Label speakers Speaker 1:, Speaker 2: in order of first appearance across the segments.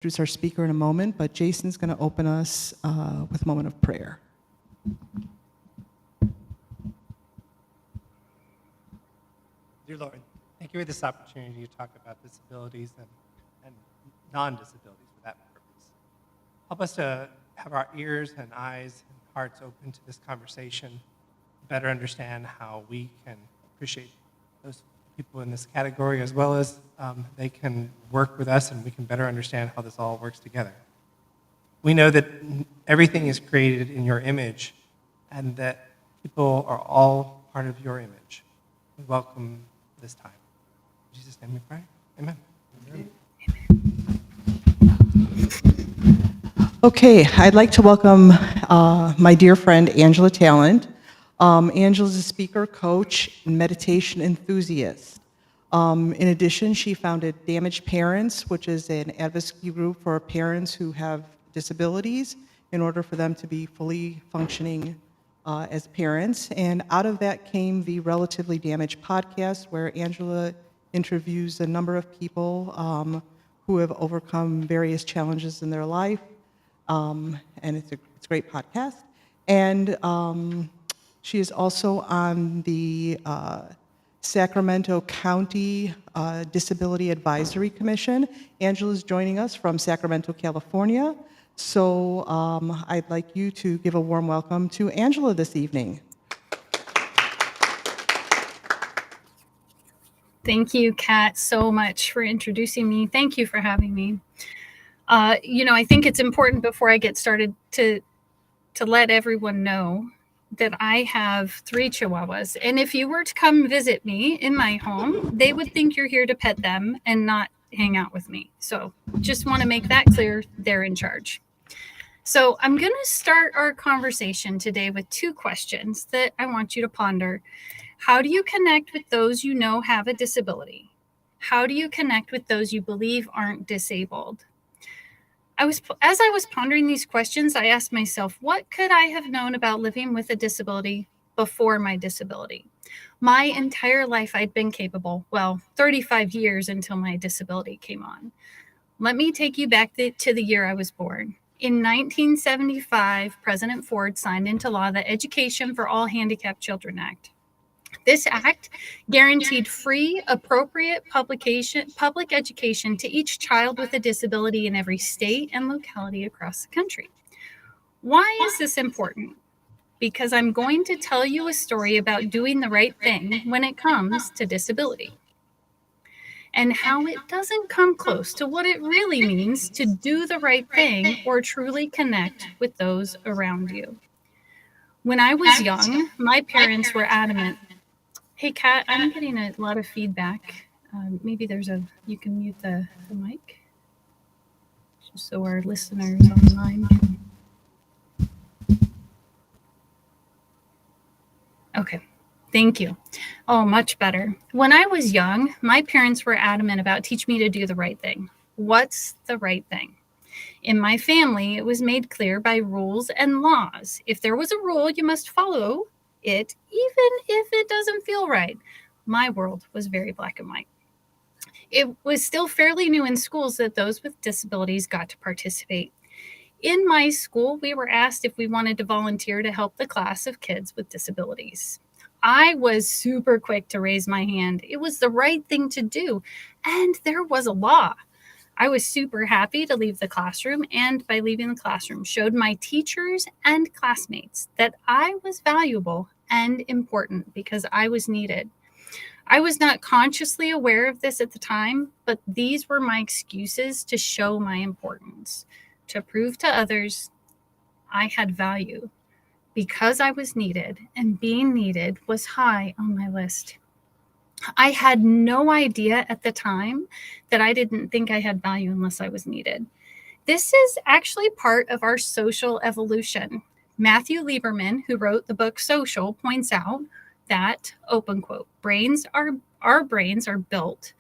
Speaker 1: introduce our speaker in a moment, but Jason's going to open us with a moment of prayer.
Speaker 2: Dear Lord, thank you for this opportunity to talk about disabilities and non-disabilities for that purpose. Help us to have our ears and eyes and hearts open to this conversation, better understand how we can appreciate those people in this category, as well as they can work with us and we can better understand how this all works together. We know that everything is created in your image and that people are all part of your image. We welcome this time. In Jesus' name we pray. Amen.
Speaker 1: Okay, I'd like to welcome my dear friend Angela Talent. Angela's a speaker, coach, and meditation enthusiast. In addition, she founded Damaged Parents, which is an advocacy group for parents who have disabilities in order for them to be fully functioning as parents. And out of that came the Relatively Damaged podcast, where Angela interviews a number of people who have overcome various challenges in their life. And it's a great podcast. And she is also on the Sacramento County Disability Advisory Commission. Angela is joining us from Sacramento, California. So I'd like you to give a warm welcome to Angela this evening.
Speaker 3: Thank you, Kat, so much for introducing me. Thank you for having me. I think it's important before I get started to let everyone know that I have 3 Chihuahuas. And if you were to come visit me in my home, they would think you're here to pet them and not hang out with me. So just want to make that clear. They're in charge. So I'm going to start our conversation today with 2 questions that I want you to ponder. How do you connect with those you know have a disability? How do you connect with those you believe aren't disabled? As I was pondering these questions, I asked myself, what could I have known about living with a disability before my disability? My entire life I'd been capable, 35 years until my disability came on. Let me take you back to the year I was born. In 1975, President Ford signed into law the Education for All Handicapped Children Act. This act guaranteed free, appropriate public education to each child with a disability in every state and locality across the country. Why is this important? Because I'm going to tell you a story about doing the right thing when it comes to disability, and how it doesn't come close to what it really means to do the right thing or truly connect with those around you. When I was young, my parents were adamant. Hey, Kat, I'm getting a lot of feedback. Maybe you can mute the mic, just so our listeners online can. Okay, thank you. Oh, much better. When I was young, my parents were adamant about teaching me to do the right thing. What's the right thing? In my family, it was made clear by rules and laws. If there was a rule, you must follow it, even if it doesn't feel right. My world was very black and white. It was still fairly new in schools that those with disabilities got to participate. In my school, we were asked if we wanted to volunteer to help the class of kids with disabilities. I was super quick to raise my hand. It was the right thing to do, and there was a law. I was super happy to leave the classroom, and by leaving the classroom, showed my teachers and classmates that I was valuable and important because I was needed. I was not consciously aware of this at the time, but these were my excuses to show my importance, to prove to others I had value because I was needed, and being needed was high on my list. I had no idea at the time that I didn't think I had value unless I was needed. This is actually part of our social evolution. Matthew Lieberman, who wrote the book Social, points out that, open quote, our brains are built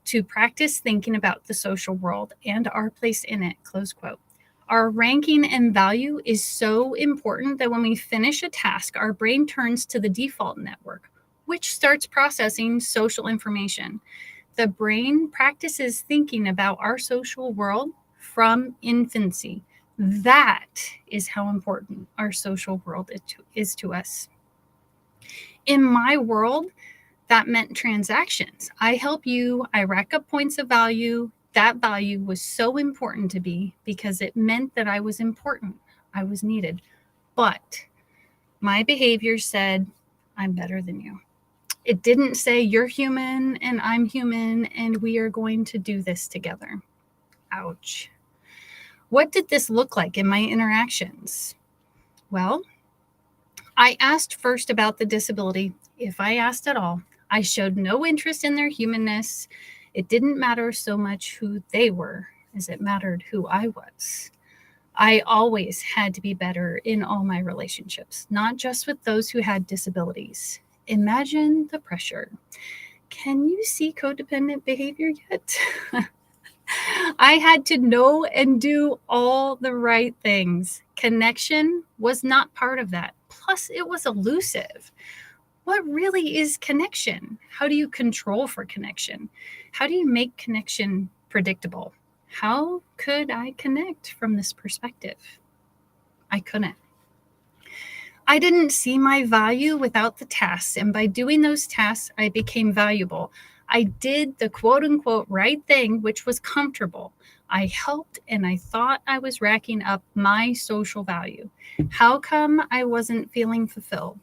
Speaker 3: to practice thinking about the social world and our place in it, close quote. Our ranking and value is so important that when we finish a task, our brain turns to the default network, which starts processing social information. The brain practices thinking about our social world from infancy. That is how important our social world is to us. In my world, that meant transactions. I help you, I rack up points of value. That value was so important to me because it meant that I was important, I was needed. But my behavior said, I'm better than you. It didn't say you're human and I'm human and we are going to do this together. Ouch. What did this look like in my interactions? Well, I asked first about the disability, if I asked at all. I showed no interest in their humanness. It didn't matter so much who they were as it mattered who I was. I always had to be better in all my relationships, not just with those who had disabilities. Imagine the pressure. Can you see codependent behavior yet? I had to know and do all the right things. Connection was not part of that. Plus, it was elusive. What really is connection? How do you control for connection? How do you make connection predictable? How could I connect from this perspective? I couldn't. I didn't see my value without the tasks, and by doing those tasks, I became valuable. I did the quote unquote right thing, which was comfortable. I helped and I thought I was racking up my social value. How come I wasn't feeling fulfilled?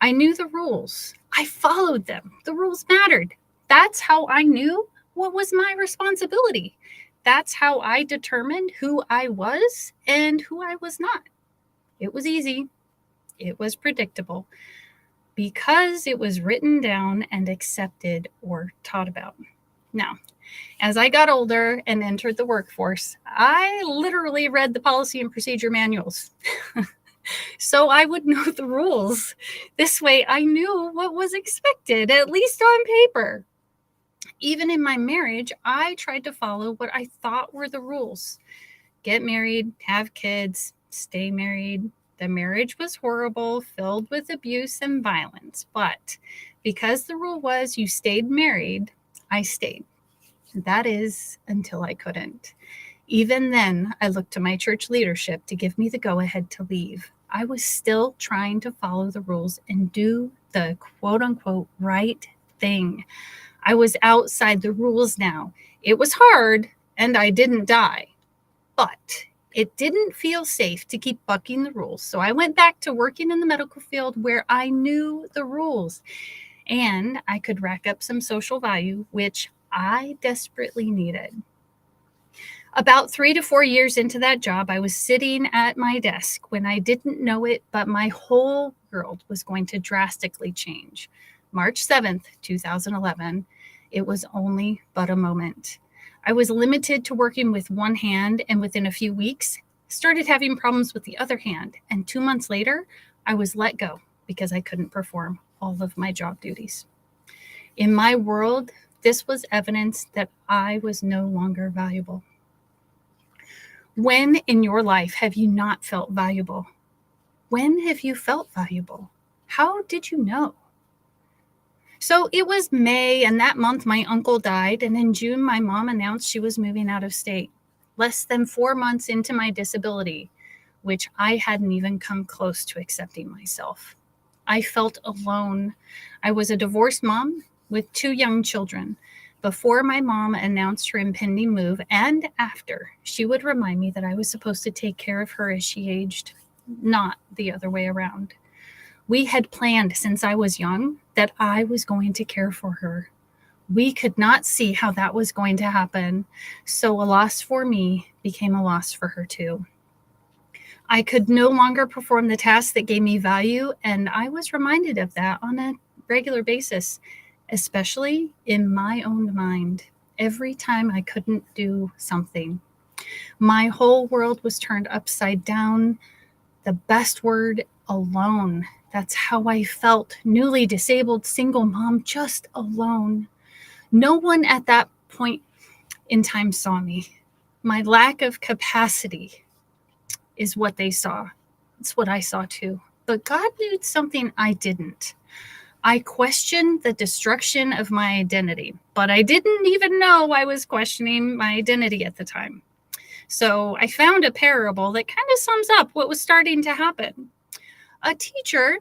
Speaker 3: I knew the rules. I followed them. The rules mattered. That's how I knew what was my responsibility. That's how I determined who I was and who I was not. It was easy. It was predictable because it was written down and accepted or taught about. Now, as I got older and entered the workforce, I literally read the policy and procedure manuals. So I would know the rules. This way I knew what was expected, at least on paper. Even in my marriage, I tried to follow what I thought were the rules. Get married, have kids, stay married. The marriage was horrible, filled with abuse and violence. But because the rule was you stayed married, I stayed. That is until I couldn't. Even then, I looked to my church leadership to give me the go-ahead to leave. I was still trying to follow the rules and do the quote-unquote right thing. I was outside the rules now. It was hard, and I didn't die. But it didn't feel safe to keep bucking the rules. So I went back to working in the medical field where I knew the rules. And I could rack up some social value, which I desperately needed. About 3 to 4 years into that job, I was sitting at my desk when I didn't know it, but my whole world was going to drastically change. March 7th, 2011, it was only but a moment. I was limited to working with one hand, and within a few weeks, started having problems with the other hand. And 2 months later, I was let go because I couldn't perform all of my job duties. In my world, this was evidence that I was no longer valuable. When in your life have you not felt valuable? When have you felt valuable? How did you know? So it was May, and that month my uncle died, and in June my mom announced she was moving out of state. Less than 4 months into my disability, which I hadn't even come close to accepting myself. I felt alone. I was a divorced mom with 2 young children. Before my mom announced her impending move and after, she would remind me that I was supposed to take care of her as she aged, not the other way around. We had planned since I was young that I was going to care for her. We could not see how that was going to happen, so a loss for me became a loss for her too. I could no longer perform the tasks that gave me value, and I was reminded of that on a regular basis, especially in my own mind, every time I couldn't do something. My whole world was turned upside down. The best word, alone. That's how I felt, newly disabled, single mom, just alone. No one at that point in time saw me. My lack of capacity is what they saw. It's what I saw too. But God knew something I didn't. I questioned the destruction of my identity, but I didn't even know I was questioning my identity at the time. So I found a parable that kind of sums up what was starting to happen. A teacher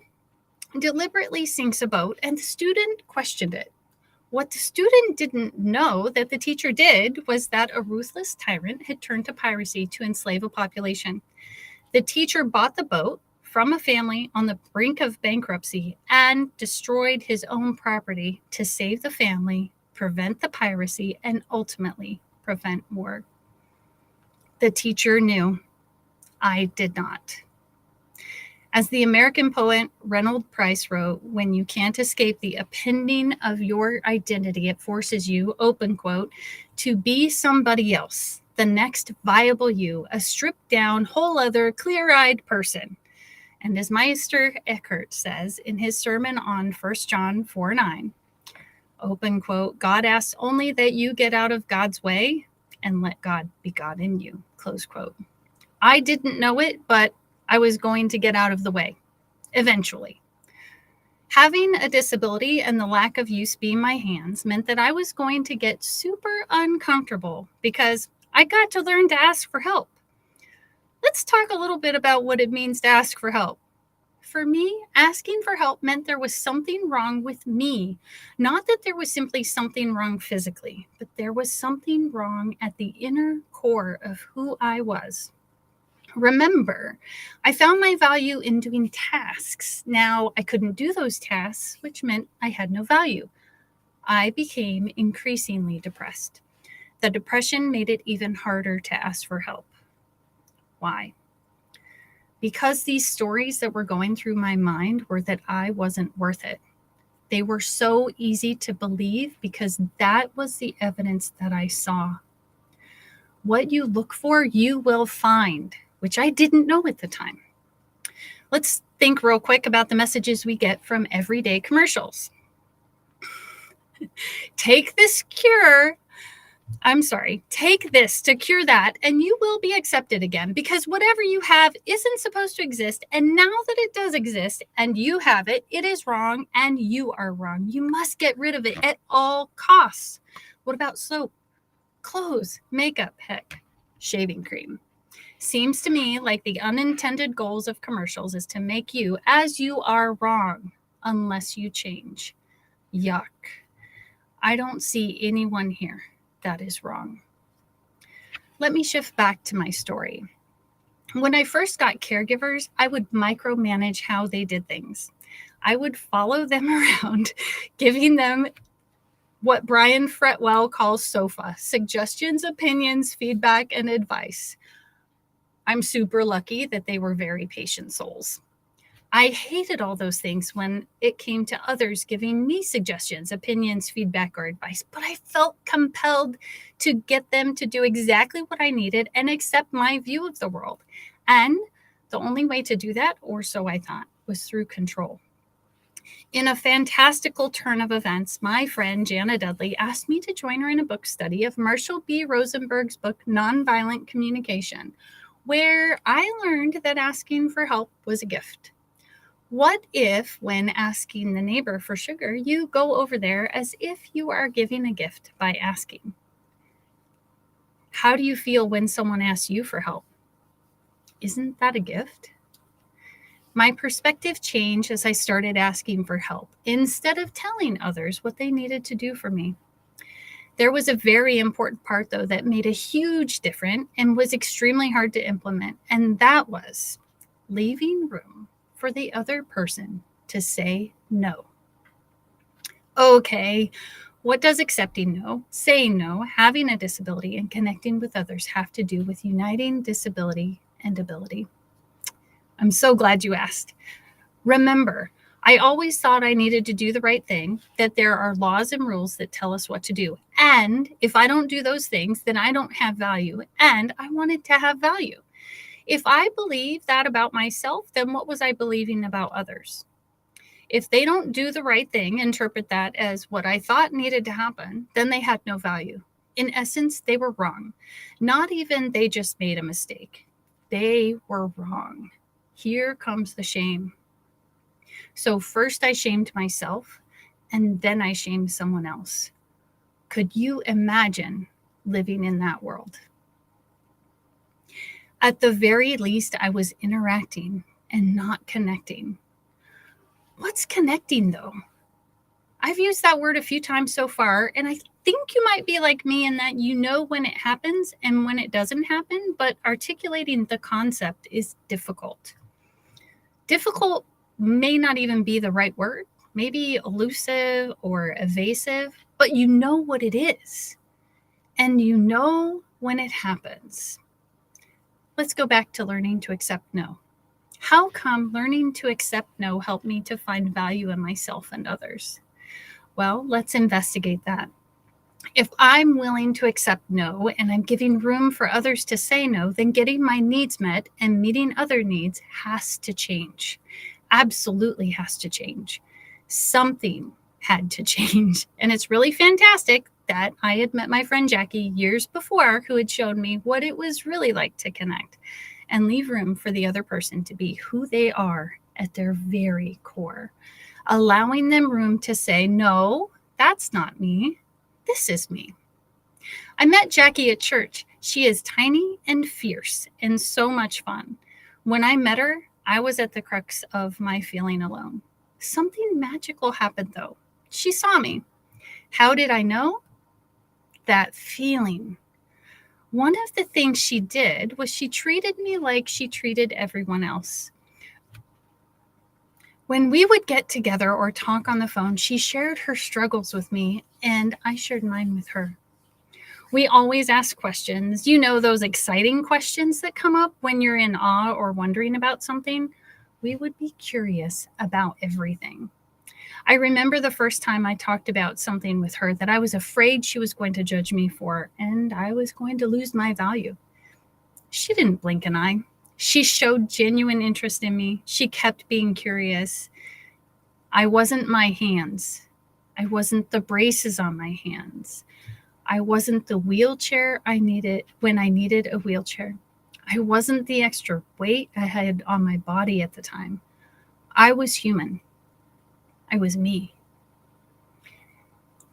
Speaker 3: deliberately sinks a boat, and the student questioned it. What the student didn't know that the teacher did was that a ruthless tyrant had turned to piracy to enslave a population. The teacher bought the boat from a family on the brink of bankruptcy and destroyed his own property to save the family, prevent the piracy, and ultimately prevent war. The teacher knew. I did not. As the American poet Reynold Price wrote, when you can't escape the appending of your identity, it forces you, open quote, to be somebody else, the next viable you, a stripped down, whole other, clear-eyed person. And as Meister Eckhart says in his sermon on 1 John 4:9, open quote, God asks only that you get out of God's way and let God be God in you, close quote. I didn't know it, but I was going to get out of the way, eventually. Having a disability and the lack of use being my hands meant that I was going to get super uncomfortable because I got to learn to ask for help. Let's talk a little bit about what it means to ask for help. For me, asking for help meant there was something wrong with me. Not that there was simply something wrong physically, but there was something wrong at the inner core of who I was. Remember, I found my value in doing tasks. Now I couldn't do those tasks, which meant I had no value. I became increasingly depressed. The depression made it even harder to ask for help. Why? Because these stories that were going through my mind were that I wasn't worth it. They were so easy to believe because that was the evidence that I saw. What you look for, you will find, which I didn't know at the time. Let's think real quick about the messages we get from everyday commercials. Take this to cure that, and you will be accepted again, because whatever you have isn't supposed to exist. And now that it does exist and you have it, it is wrong and you are wrong. You must get rid of it at all costs. What about soap, clothes, makeup, heck, shaving cream? Seems to me like the unintended goals of commercials is to make you as you are wrong unless you change. Yuck. I don't see anyone here that is wrong. Let me shift back to my story. When I first got caregivers, I would micromanage how they did things. I would follow them around, giving them what Brian Fretwell calls SOFA, suggestions, opinions, feedback, and advice. I'm super lucky that they were very patient souls. I hated all those things when it came to others giving me suggestions, opinions, feedback, or advice, but I felt compelled to get them to do exactly what I needed and accept my view of the world. And the only way to do that, or so I thought, was through control. In a fantastical turn of events, my friend Jana Dudley asked me to join her in a book study of Marshall B. Rosenberg's book, Nonviolent Communication, where I learned that asking for help was a gift. What if, when asking the neighbor for sugar, you go over there as if you are giving a gift by asking? How do you feel when someone asks you for help? Isn't that a gift? My perspective changed as I started asking for help instead of telling others what they needed to do for me. There was a very important part, though, that made a huge difference and was extremely hard to implement, and that was leaving room for the other person to say no. Okay, what does accepting no, saying no, having a disability, and connecting with others have to do with uniting disability and ability? I'm so glad you asked. Remember, I always thought I needed to do the right thing, that there are laws and rules that tell us what to do. And if I don't do those things, then I don't have value. And I wanted to have value. If I believe that about myself, then what was I believing about others? If they don't do the right thing, interpret that as what I thought needed to happen, then they had no value. In essence, they were wrong. Not even they just made a mistake. They were wrong. Here comes the shame. So first I shamed myself, and then I shamed someone else. Could you imagine living in that world? At the very least, I was interacting and not connecting. What's connecting though? I've used that word a few times so far, and I think you might be like me in that you know when it happens and when it doesn't happen, but articulating the concept is difficult. Difficult may not even be the right word, maybe elusive or evasive, but you know what it is, and you know when it happens. Let's go back to learning to accept no. How come learning to accept no helped me to find value in myself and others? Well, let's investigate that. If I'm willing to accept no and I'm giving room for others to say no, then getting my needs met and meeting other needs has to change. Absolutely has to change. Something had to change. And it's really fantastic that I had met my friend Jackie years before, who had shown me what it was really like to connect and leave room for the other person to be who they are at their very core. Allowing them room to say, no, that's not me. This is me. I met Jackie at church. She is tiny and fierce and so much fun. When I met her, I was at the crux of my feeling alone. Something magical happened though. She saw me. How did I know? That feeling. One of the things she did was she treated me like she treated everyone else. When we would get together or talk on the phone, she shared her struggles with me and I shared mine with her. We always ask questions, you know, those exciting questions that come up when you're in awe or wondering about something. We would be curious about everything. I remember the first time I talked about something with her that I was afraid she was going to judge me for, and I was going to lose my value. She didn't blink an eye. She showed genuine interest in me. She kept being curious. I wasn't my hands. I wasn't the braces on my hands. I wasn't the wheelchair I needed when I needed a wheelchair. I wasn't the extra weight I had on my body at the time. I was human. I was me.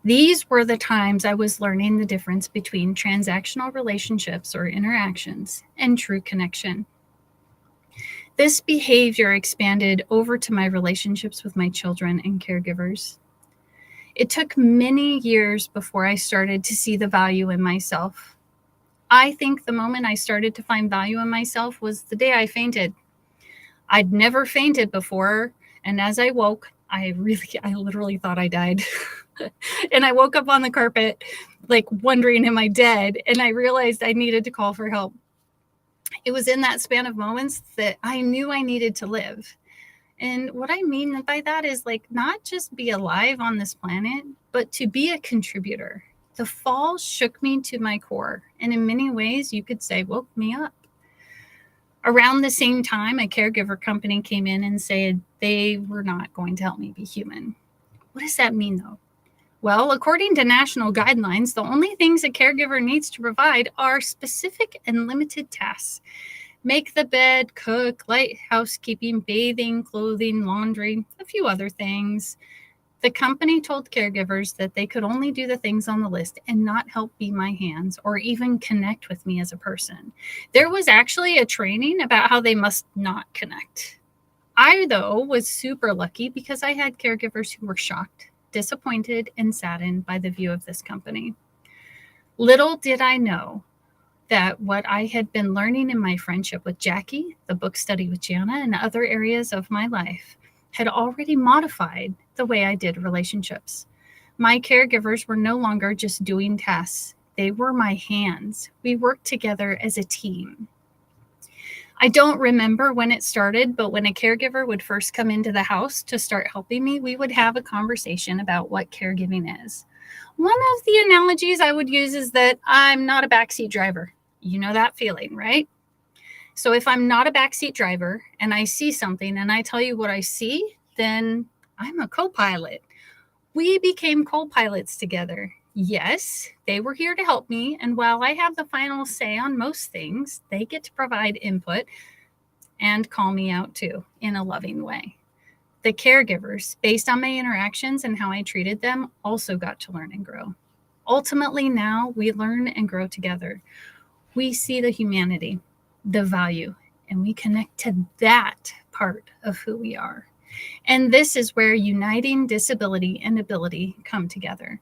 Speaker 3: These were the times I was learning the difference between transactional relationships or interactions and true connection. This behavior expanded over to my relationships with my children and caregivers. It took many years before I started to see the value in myself. I think the moment I started to find value in myself was the day I fainted. I'd never fainted before, and as I woke, I literally thought I died. And I woke up on the carpet, like wondering, am I dead? And I realized I needed to call for help. It was in that span of moments that I knew I needed to live. And what I mean by that is like not just be alive on this planet, but to be a contributor. The fall shook me to my core. And in many ways, you could say, woke me up. Around the same time, a caregiver company came in and said they were not going to help me be human. What does that mean, though? Well, according to national guidelines, the only things a caregiver needs to provide are specific and limited tasks. Make the bed, cook, light housekeeping, bathing, clothing, laundry, a few other things. The company told caregivers that they could only do the things on the list and not help be my hands or even connect with me as a person. There was actually a training about how they must not connect. I, though, was super lucky because I had caregivers who were shocked, disappointed, and saddened by the view of this company. Little did I know that what I had been learning in my friendship with Jackie, the book study with Gianna, and other areas of my life had already modified the way I did relationships. My caregivers were no longer just doing tasks. They were my hands. We worked together as a team. I don't remember when it started, but when a caregiver would first come into the house to start helping me, we would have a conversation about what caregiving is. One of the analogies I would use is that I'm not a backseat driver. You know that feeling, right? So if I'm not a backseat driver and I see something and I tell you what I see, then I'm a co-pilot. We became co-pilots together. Yes, they were here to help me. And while I have the final say on most things, they get to provide input and call me out too in a loving way. The caregivers, based on my interactions and how I treated them, also got to learn and grow. Ultimately, now we learn and grow together. We see the humanity. the value, and we connect to that part of who we are. And this is where uniting disability and ability come together.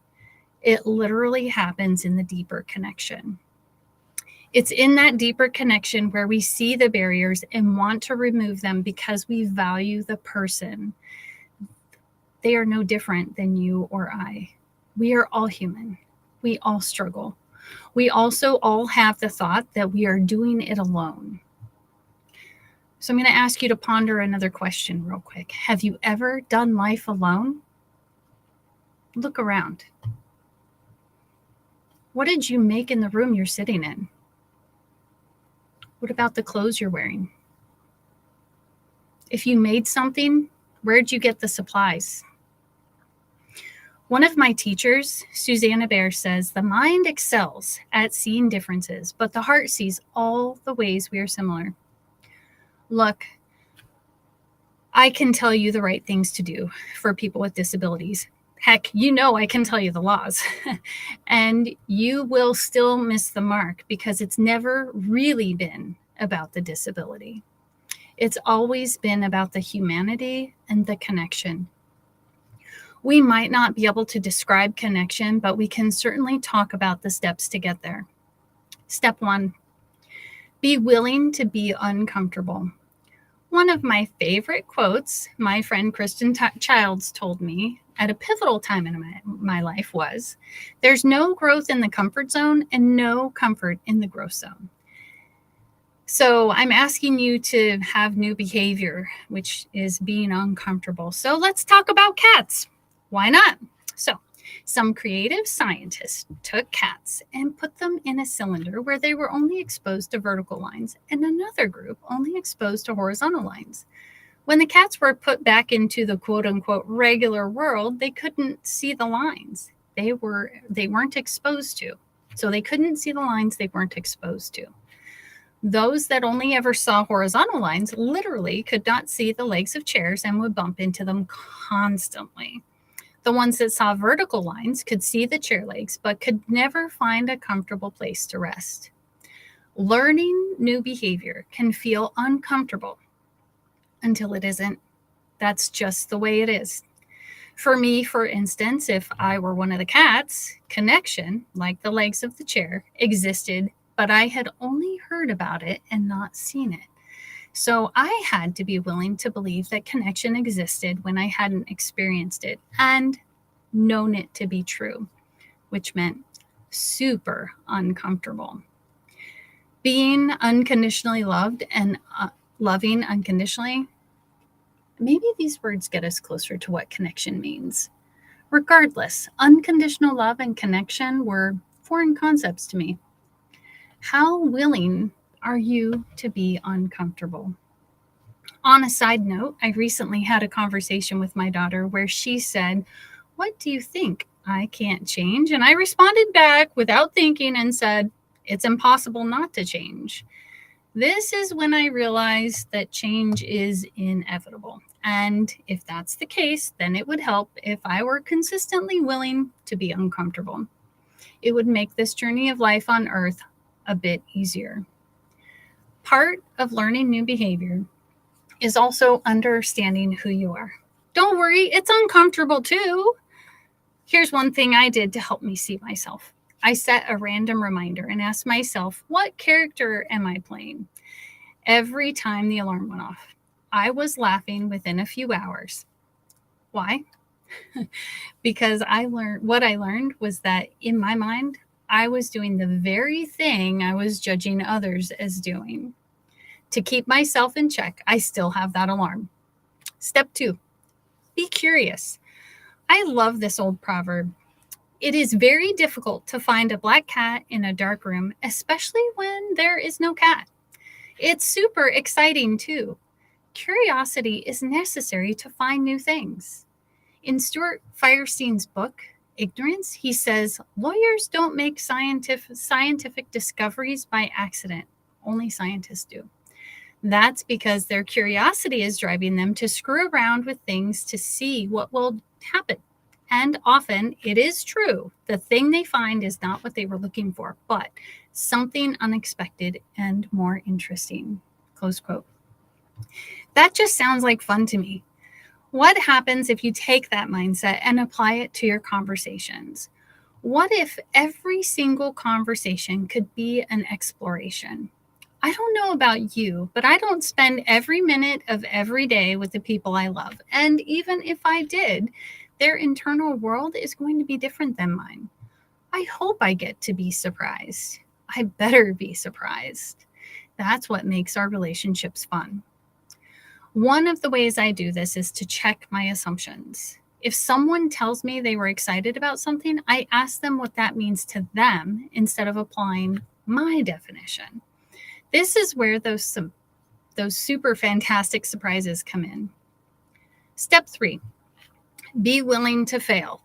Speaker 3: It literally happens in the deeper connection. It's in that deeper connection where we see the barriers and want to remove them because we value the person. They are no different than you or I. We are all human. We all struggle. We also all have the thought that we are doing it alone. So I'm going to ask you to ponder another question real quick. Have you ever done life alone? Look around. What did you make in the room you're sitting in? What about the clothes you're wearing? If you made something, where'd you get the supplies? One of my teachers, Susanna Bear, says the mind excels at seeing differences, but the heart sees all the ways we are similar. Look, I can tell you the right things to do for people with disabilities. Heck, you know I can tell you the laws. And you will still miss the mark because it's never really been about the disability. It's always been about the humanity and the connection. We might not be able to describe connection, but we can certainly talk about the steps to get there. Step 1, be willing to be uncomfortable. One of my favorite quotes my friend Kristen Childs told me at a pivotal time in my life was, there's no growth in the comfort zone and no comfort in the growth zone. So I'm asking you to have new behavior, which is being uncomfortable. So let's talk about cats. Why not? So some creative scientists took cats and put them in a cylinder where they were only exposed to vertical lines and another group only exposed to horizontal lines. When the cats were put back into the quote unquote regular world, they couldn't see the lines they weren't exposed to. So they couldn't see the lines they weren't exposed to. Those that only ever saw horizontal lines literally could not see the legs of chairs and would bump into them constantly. The ones that saw vertical lines could see the chair legs, but could never find a comfortable place to rest. Learning new behavior can feel uncomfortable until it isn't. That's just the way it is. For me, for instance, if I were one of the cats, connection, like the legs of the chair, existed, but I had only heard about it and not seen it. So I had to be willing to believe that connection existed when I hadn't experienced it and known it to be true, which meant super uncomfortable. Being unconditionally loved and loving unconditionally, maybe these words get us closer to what connection means. Regardless, unconditional love and connection were foreign concepts to me. How willing are you to be uncomfortable? On a side note, I recently had a conversation with my daughter where she said, "What do you think? I can't change?" And I responded back without thinking and said, "It's impossible not to change." This is when I realized that change is inevitable. And if that's the case, then it would help if I were consistently willing to be uncomfortable. It would make this journey of life on earth a bit easier. Part of learning new behavior is also understanding who you are. Don't worry, it's uncomfortable too. Here's one thing I did to help me see myself. I set a random reminder and asked myself, what character am I playing? Every time the alarm went off, I was laughing within a few hours. Why? Because what I learned was that in my mind, I was doing the very thing I was judging others as doing. To keep myself in check, I still have that alarm. Step 2, be curious. I love this old proverb. It is very difficult to find a black cat in a dark room, especially when there is no cat. It's super exciting too. Curiosity is necessary to find new things. In Stuart Firestein's book, Ignorance, he says, lawyers don't make scientific discoveries by accident. Only scientists do. That's because their curiosity is driving them to screw around with things to see what will happen. And often it is true. The thing they find is not what they were looking for, but something unexpected and more interesting. Close quote. That just sounds like fun to me. What happens if you take that mindset and apply it to your conversations? What if every single conversation could be an exploration? I don't know about you, but I don't spend every minute of every day with the people I love. And even if I did, their internal world is going to be different than mine. I hope I get to be surprised. I better be surprised. That's what makes our relationships fun. One of the ways I do this is to check my assumptions. If someone tells me they were excited about something, I ask them what that means to them instead of applying my definition. This is where those super fantastic surprises come in. Step 3, be willing to fail.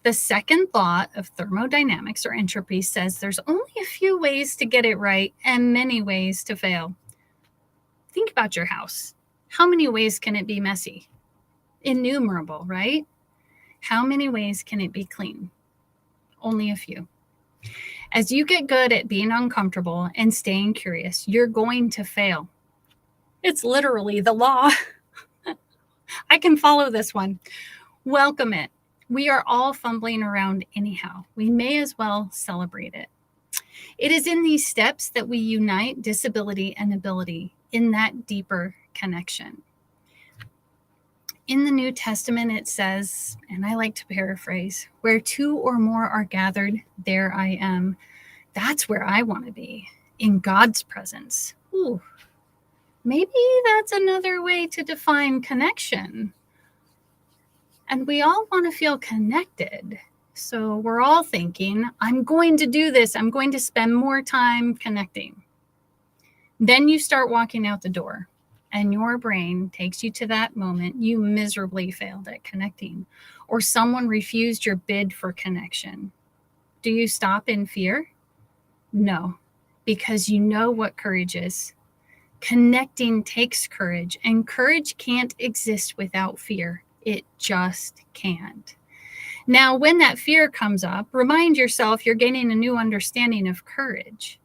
Speaker 3: The second law of thermodynamics or entropy says there's only a few ways to get it right and many ways to fail. Think about your house. How many ways can it be messy? Innumerable, right? How many ways can it be clean? Only a few. As you get good at being uncomfortable and staying curious, you're going to fail. It's literally the law. I can follow this one. Welcome it. We are all fumbling around anyhow. We may as well celebrate it. It is in these steps that we unite disability and ability in that deeper connection. In the New Testament, it says, and I like to paraphrase, where 2 or more are gathered, there I am. That's where I want to be, in God's presence. Ooh, maybe that's another way to define connection. And we all want to feel connected. So we're all thinking, I'm going to do this. I'm going to spend more time connecting. Then you start walking out the door and your brain takes you to that moment you miserably failed at connecting, or someone refused your bid for connection. Do you stop in fear? No, because you know what courage is. Connecting takes courage, and courage can't exist without fear. It just can't. Now, when that fear comes up, remind yourself you're gaining a new understanding of courage.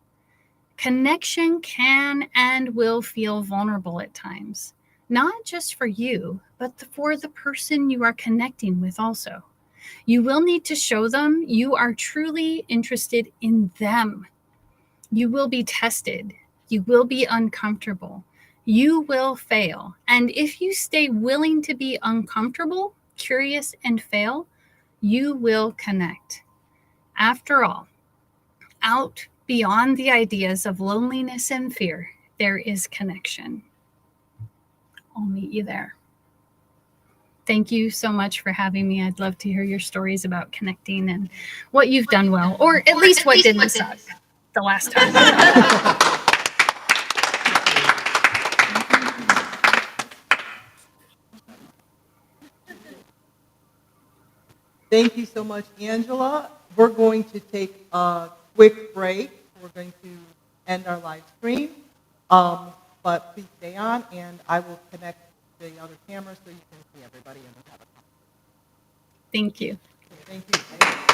Speaker 3: Connection can and will feel vulnerable at times, not just for you, but for the person you are connecting with also. You will need to show them you are truly interested in them. You will be tested. You will be uncomfortable. You will fail. And if you stay willing to be uncomfortable, curious, and fail, you will connect. After all, out beyond the ideas of loneliness and fear, there is connection. I'll meet you there. Thank you so much for having me. I'd love to hear your stories about connecting and what you've done well, or at least what didn't suck the last time.
Speaker 1: Thank you so much, Angela. We're going to take a quick break. We're going to end our live stream, but please stay on, and I will connect the other camera so you can see everybody and we'll have a conversation.
Speaker 3: Thank you.
Speaker 1: Thank you.